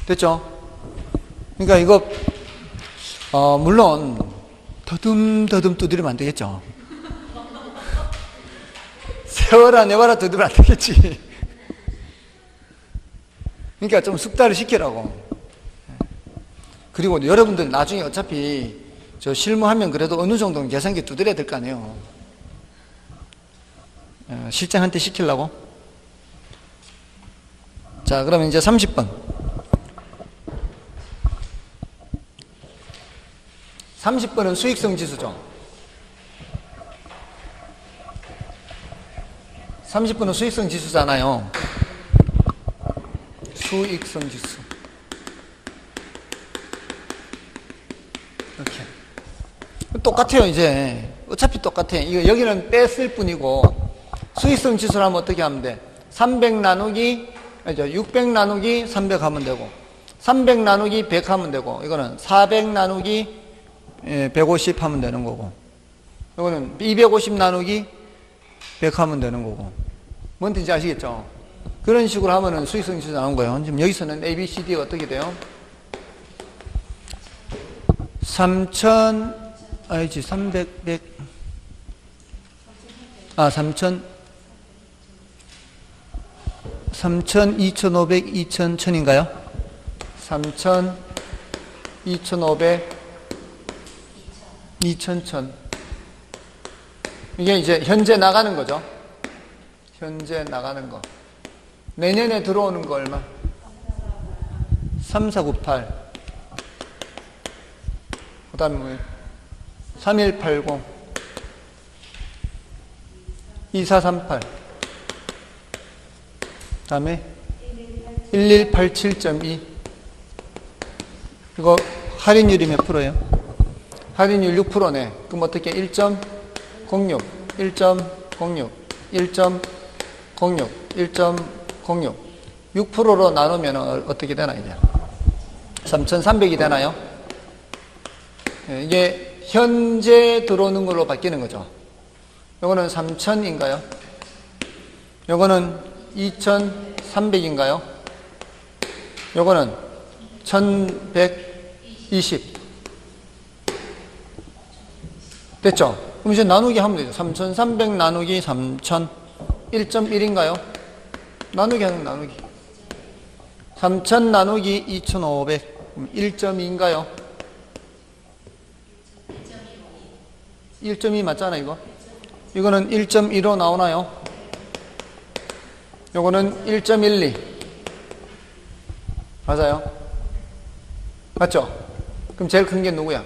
됐죠? 그러니까 이거 물론 더듬더듬 두드리면 안 되겠죠? 세워라 내와라 두드리면 안 되겠지. 그러니까 좀 숙달을 시키라고. 그리고 여러분들 나중에 어차피 저 실무하면 그래도 어느 정도는 계산기 두드려야 될 거 아니에요. 실장한테 시키려고. 자, 그러면 이제 30번. 30번은 수익성 지수죠. 30번은 수익성 지수잖아요. 수익성 지수. 이렇게. 똑같아요, 이제. 어차피 똑같아. 이거 여기는 뺐을 뿐이고, 수익성 지수를 하면 어떻게 하면 돼? 300 나누기, 600 나누기 300 하면 되고, 300 나누기 100 하면 되고, 이거는 400 나누기 150 하면 되는 거고, 이거는 250 나누기 100 하면 되는 거고. 뭔지 아시겠죠? 그런 식으로 하면은 수익성 지수 나온 거예요. 지금 여기서는 A, B, C, D가 어떻게 돼요? 3,000, 아니지, 300, 100. 3,000, 2,500, 2,000, 1,000인가요? 3,000, 2,500, 2,000, 1,000. 이게 이제 현재 나가는 거죠. 현재 나가는 거. 내년에 들어오는 거 얼마? 3498. 그 다음에 뭐예요? 3180. 2438. 그 다음에 1187.2. 이거 할인율이 몇 프로예요? 할인율 6%네. 그럼 어떻게 1.06, 1.06, 1.06, 1.06. 6%로 나누면 어떻게 되나, 이제? 3,300이 되나요? 이게 현재 들어오는 걸로 바뀌는 거죠. 요거는 3,000인가요? 요거는 2,300인가요? 요거는 1,120. 됐죠? 그럼 이제 나누기 하면 되죠. 3,300 나누기 3,000. 1.1인가요? 나누기 하는 나누기. 3,000 나누기 2,500. 1.2인가요? 1.2 맞잖아, 이거. 이거는 1.15 나오나요? 요거는 1.12. 맞아요? 맞죠? 그럼 제일 큰 게 누구야?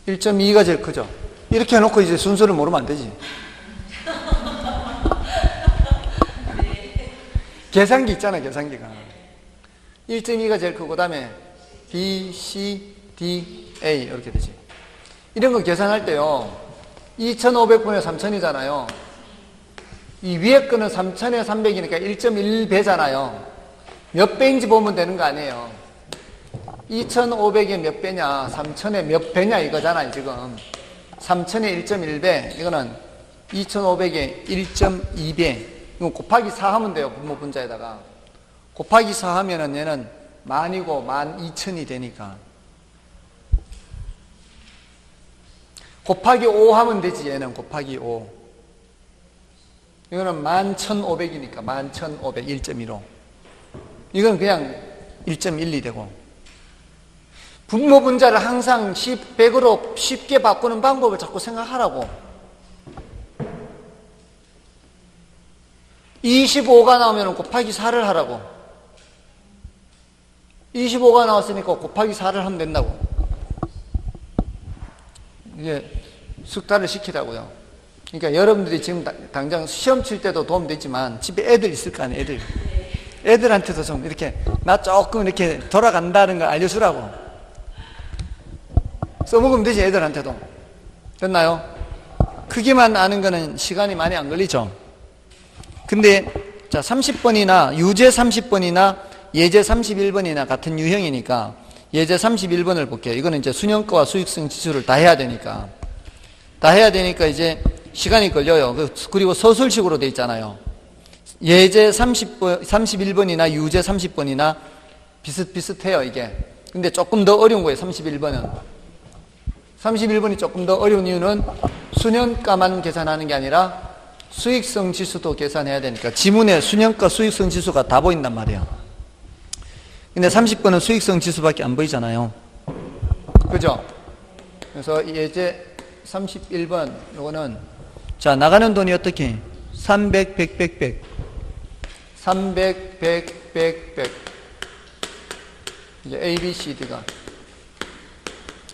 1.2가 제일 크죠? 이렇게 해놓고 이제 순서를 모르면 안 되지. 계산기 있잖아, 계산기가. 1.2가 제일 크고, 그 다음에 B, C, D, A 이렇게 되지. 이런 거 계산할 때요, 2,500분의 3,000이잖아요. 이 위에 거는 3,000에 300이니까 1.1배잖아요. 몇 배인지 보면 되는 거 아니에요. 2,500에 몇 배냐, 3,000에 몇 배냐 이거잖아요, 지금. 3,000에 1.1배, 이거는 2,500에 1.2배. 이거 곱하기 4 하면 돼요, 분모 분자에다가. 곱하기 4 하면은 얘는 만이고 12,000이 되니까 곱하기 5 하면 되지. 얘는 곱하기 5. 이거는 11,500이니까 11,500 1.15. 이건 그냥 1.12 되고, 분모 분자를 항상 100으로 쉽게 바꾸는 방법을 자꾸 생각하라고. 25가 나오면 곱하기 4를 하라고. 25가 나왔으니까 곱하기 4를 하면 된다고. 이게 숙달을 시키라고요. 그러니까 여러분들이 지금 당장 시험 칠 때도 도움 되지만 집에 애들 있을 거 아니에요. 애들한테도 좀 이렇게 나 조금 이렇게 돌아간다는 걸 알려주라고. 써먹으면 되지. 애들한테도. 됐나요? 크기만 아는 거는 시간이 많이 안 걸리죠. 근데 자 30번이나 유제 30번이나 예제 31번이나 같은 유형이니까 예제 31번을 볼게요. 이거는 이제 수능과와 수익성 지수를 다 해야 되니까 이제 시간이 걸려요. 그리고 서술식으로 돼 있잖아요. 예제 31번이나 유제 30번이나 비슷비슷해요, 이게. 근데 조금 더 어려운 거예요, 31번은. 31번이 조금 더 어려운 이유는 수년가만 계산하는 게 아니라 수익성 지수도 계산해야 되니까 지문에 수년가 수익성 지수가 다 보인단 말이에요. 근데 30번은 수익성 지수밖에 안 보이잖아요. 그죠? 그래서 예제 31번 요거는 자 나가는 돈이 어떻게 300, 100, 100, 100 300, 100, 100, 100 이제 A, B, C, D가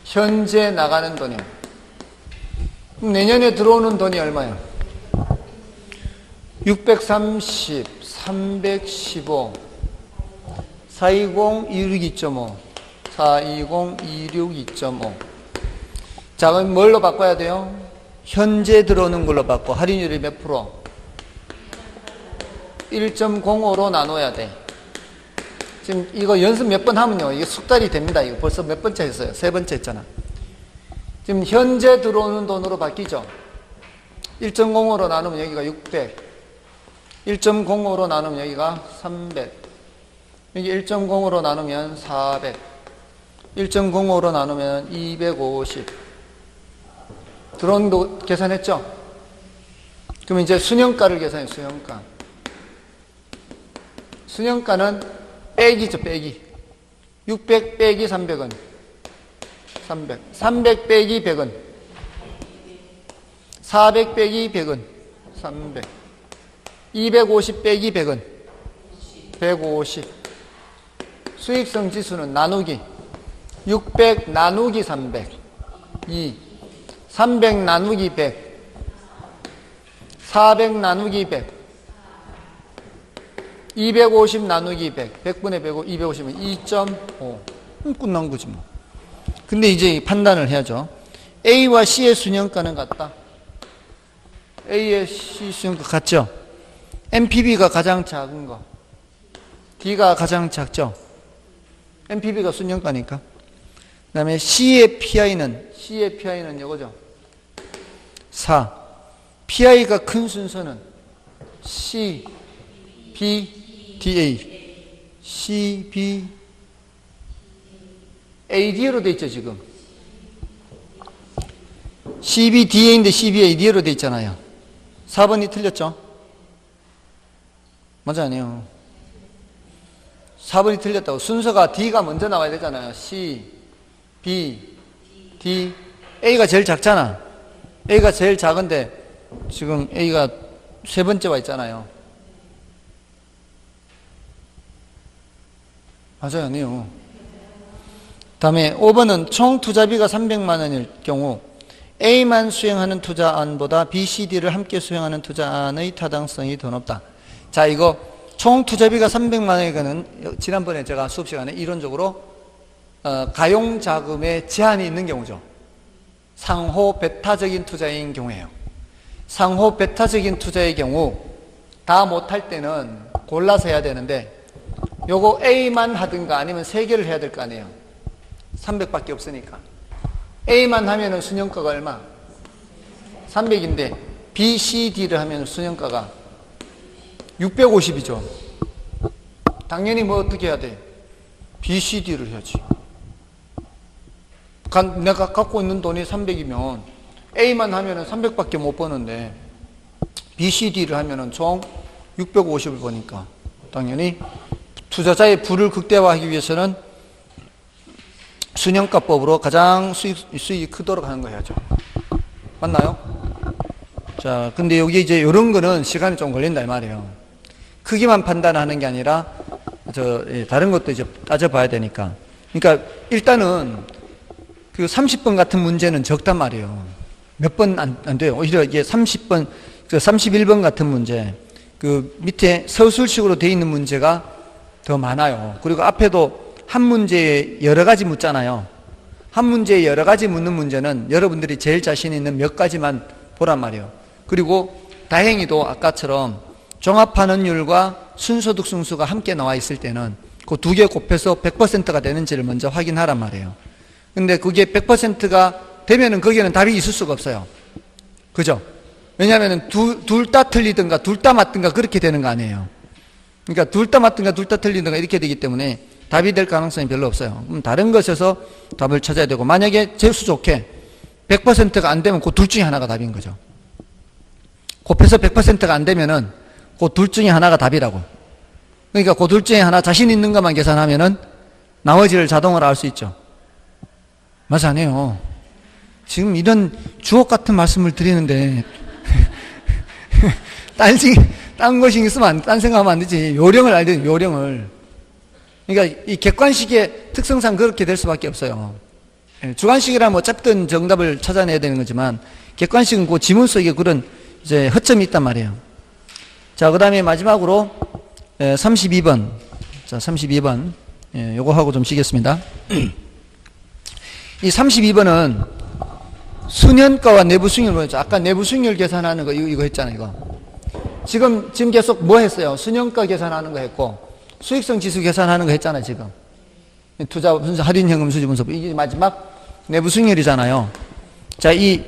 현재 나가는 돈이요. 그럼 내년에 들어오는 돈이 얼마예요? 630, 315 420, 262.5 420, 262.5 자, 그럼 뭘로 바꿔야 돼요? 현재 들어오는 걸로 바꿔. 할인율이 몇 프로? 1.05로 나눠야 돼. 지금 이거 연습 몇 번 하면요, 이게 숙달이 됩니다. 이거 벌써 몇 번째 했어요? 세 번째 했잖아. 지금 현재 들어오는 돈으로 바뀌죠? 1.05로 나누면 여기가 600. 1.05로 나누면 여기가 300. 여기 1.05로 나누면 400. 1.05로 나누면 250. 들어온 돈 계산했죠? 그럼 이제 수년가를 계산해, 수년가. 수년가는 빼기죠, 빼기. 600 빼기 300은 300. 300 빼기 100은 400 빼기 100은 300. 250 빼기 100은 150. 수익성 지수는 나누기 600 나누기 300 2 300 나누기 100 400 나누기 100 250 나누기 100 100분의 100 250은 2.5 끝난 거지 뭐. 근데 이제 판단을 해야죠. A와 C의 수년가는 같다. A의 C 수년가 같죠? NPV가 가장 작은 거 D가 가장 작죠? NPV가 수년가니까. 그 다음에 C의 PI는 이거죠. 4. PI가 큰 순서는 C, B, DA. C, B, AD로 돼 있죠, 지금. CB, DA인데 CB, AD로 돼 있잖아요. 4번이 틀렸죠? 맞아, 아니에요. 4번이 틀렸다고. 순서가 D가 먼저 나와야 되잖아요. C, B, D. A가 제일 작잖아. A가 제일 작은데 지금 A가 세 번째 와 있잖아요. 맞아요, 아니에요. 다음에 5번은 총 투자비가 300만 원일 경우 A만 수행하는 투자안보다 B, C, D를 함께 수행하는 투자안의 타당성이 더 높다. 자, 이거 총 투자비가 300만 원이거는 지난번에 제가 수업 시간에 이론적으로 가용자금에 제한이 있는 경우죠. 상호 배타적인 투자인 경우예요. 상호 배타적인 투자의 경우 다 못할 때는 골라서 해야 되는데 요거 A만 하든가 아니면 3개를 해야 될 거 아니에요. 300밖에 없으니까. A만 하면은 수년가가 얼마? 300인데 B, C, D를 하면 수년가가 650이죠. 당연히 뭐 어떻게 해야 돼? BCD를 해야지. 내가 갖고 있는 돈이 300이면 A만 하면은 300밖에 못 버는데 BCD를 하면은 총 650을 버니까 당연히 투자자의 부를 극대화하기 위해서는 순형가법으로 가장 수익이 크도록 하는 거 해야죠. 맞나요? 자, 근데 여기 이제 이런 거는 시간이 좀 걸린다 이 말이에요. 크기만 판단하는 게 아니라 다른 것도 이제 따져봐야 되니까. 그러니까 일단은 그 30번 같은 문제는 적단 말이에요. 몇 번 안 돼요. 오히려 이게 30번, 31번 같은 문제, 그 밑에 서술식으로 되어 있는 문제가 더 많아요. 그리고 앞에도 한 문제에 여러 가지 묻잖아요. 한 문제에 여러 가지 묻는 문제는 여러분들이 제일 자신 있는 몇 가지만 보란 말이에요. 그리고 다행히도 아까처럼 종합환원율과 순소득 승수가 함께 나와 있을 때는 그 두 개 곱해서 100%가 되는지를 먼저 확인하란 말이에요. 근데 그게 100%가 되면은 거기에는 답이 있을 수가 없어요. 그죠? 왜냐하면 둘 다 틀리든가 둘 다 맞든가 그렇게 되는 거 아니에요. 그러니까 둘 다 맞든가 둘 다 틀리든가 이렇게 되기 때문에 답이 될 가능성이 별로 없어요. 그럼 다른 것에서 답을 찾아야 되고, 만약에 재수 좋게 100%가 안 되면 그 둘 중에 하나가 답인 거죠. 곱해서 100%가 안 되면은 그 둘 중에 하나가 답이라고. 그러니까 그 둘 중에 하나 자신 있는 것만 계산하면은 나머지를 자동으로 알 수 있죠. 맞아, 안 해요. 지금 이런 주옥 같은 말씀을 드리는데 딴 거 신경 쓰면 딴 생각하면 안 되지. 요령을 알야 돼, 요령을. 그러니까 이 객관식의 특성상 그렇게 될 수밖에 없어요. 주관식이라면 어쨌든 정답을 찾아내야 되는 거지만 객관식은 그 지문 속에 그런 이제 허점이 있단 말이에요. 자, 그 다음에 마지막으로 32번. 자, 32번. 요거 하고 좀 쉬겠습니다. 이 32번은 수년가와 내부 수익률 뭐였죠? 아까 내부 수익률 계산하는 거 이거 했잖아요, 이거. 지금 계속 뭐 했어요? 수년가 계산하는 거 했고 수익성 지수 계산하는 거 했잖아요, 지금. 투자 순서 할인 현금 수지 분석. 이게 마지막 내부 수익률이잖아요. 자, 이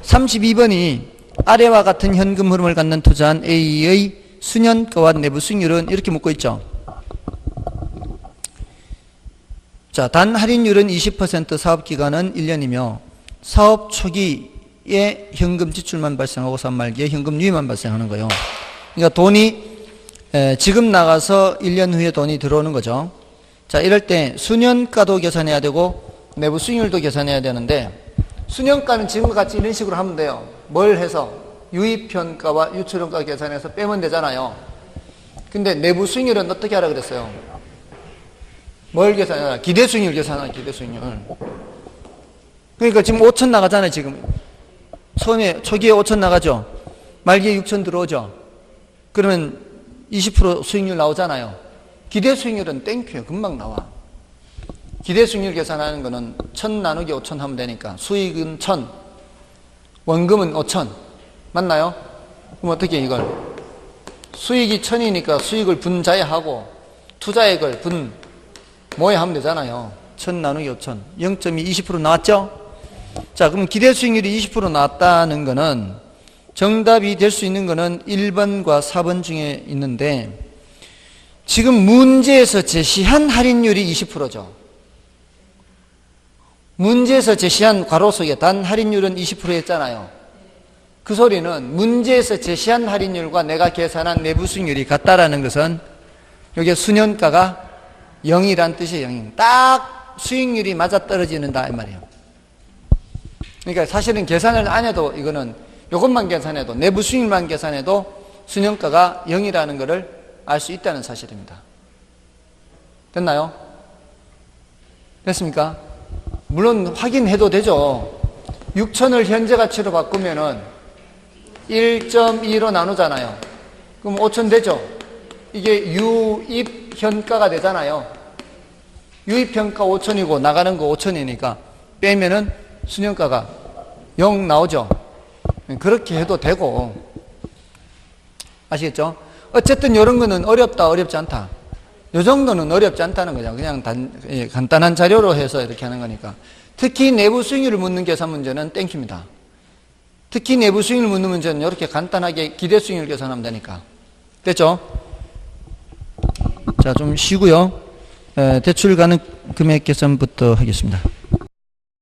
32번이 아래와 같은 현금 흐름을 갖는 투자한 A의 수년가와 내부 수익률은 이렇게 묻고 있죠. 자, 단 할인율은 20%, 사업 기간은 1년이며 사업 초기에 현금 지출만 발생하고 사업 말기에 현금 유입만 발생하는 거예요. 그러니까 돈이 지금 나가서 1년 후에 돈이 들어오는 거죠. 자, 이럴 때 수년가도 계산해야 되고 내부 수익률도 계산해야 되는데, 수년가는 지금과 같이 이런 식으로 하면 돼요. 뭘 해서? 유입현가와 유출현가 계산해서 빼면 되잖아요. 근데 내부 수익률은 어떻게 하라 그랬어요? 뭘 계산하라? 기대수익률 계산하라, 기대수익률. 그러니까 지금 5천 나가잖아요, 지금. 초기에 5천 나가죠? 말기에 6천 들어오죠? 그러면 20% 수익률 나오잖아요. 기대 수익률은 땡큐예요. 금방 나와. 기대 수익률 계산하는 거는 1000 나누기 5천 하면 되니까 수익은 1000, 원금은 5천. 맞나요? 그럼 어떻게 이걸? 수익이 1000이니까 수익을 분자해하고 투자액을 모해하면 되잖아요. 1000 나누기 5천. 0.2 20% 나왔죠? 자, 그럼 기대 수익률이 20% 나왔다는 거는 정답이 될 수 있는 거는 1번과 4번 중에 있는데, 지금 문제에서 제시한 할인율이 20%죠. 문제에서 제시한 괄호 속에 단 할인율은 20% 했잖아요. 그 소리는 문제에서 제시한 할인율과 내가 계산한 내부 수익률이 같다라는 것은 여기에 수년가가 0이란 뜻이에요. 0. 딱 수익률이 맞아떨어지는다 이 말이에요. 그러니까 사실은 계산을 안 해도, 이거는 이것만 계산해도, 내부 수익률만 계산해도 수년가가 0이라는 것을 알 수 있다는 사실입니다. 됐나요? 됐습니까? 물론 확인해도 되죠. 6천을 현재 가치로 바꾸면은 1.2로 나누잖아요. 그럼 5천 되죠? 이게 유입 현가가 되잖아요. 유입 현가 5천이고 나가는 거 5천이니까 빼면은 수년가가 0 나오죠. 그렇게 해도 되고. 아시겠죠? 어쨌든 이런 거는 어렵다, 어렵지 않다. 이 정도는 어렵지 않다는 거죠. 그냥 간단한 자료로 해서 이렇게 하는 거니까. 특히 내부 수익률을 묻는 계산 문제는 땡깁니다. 특히 내부 수익률을 묻는 문제는 이렇게 간단하게 기대 수익률 계산하면 되니까. 됐죠? 자, 좀 쉬고요. 대출 가능 금액 계산부터 하겠습니다.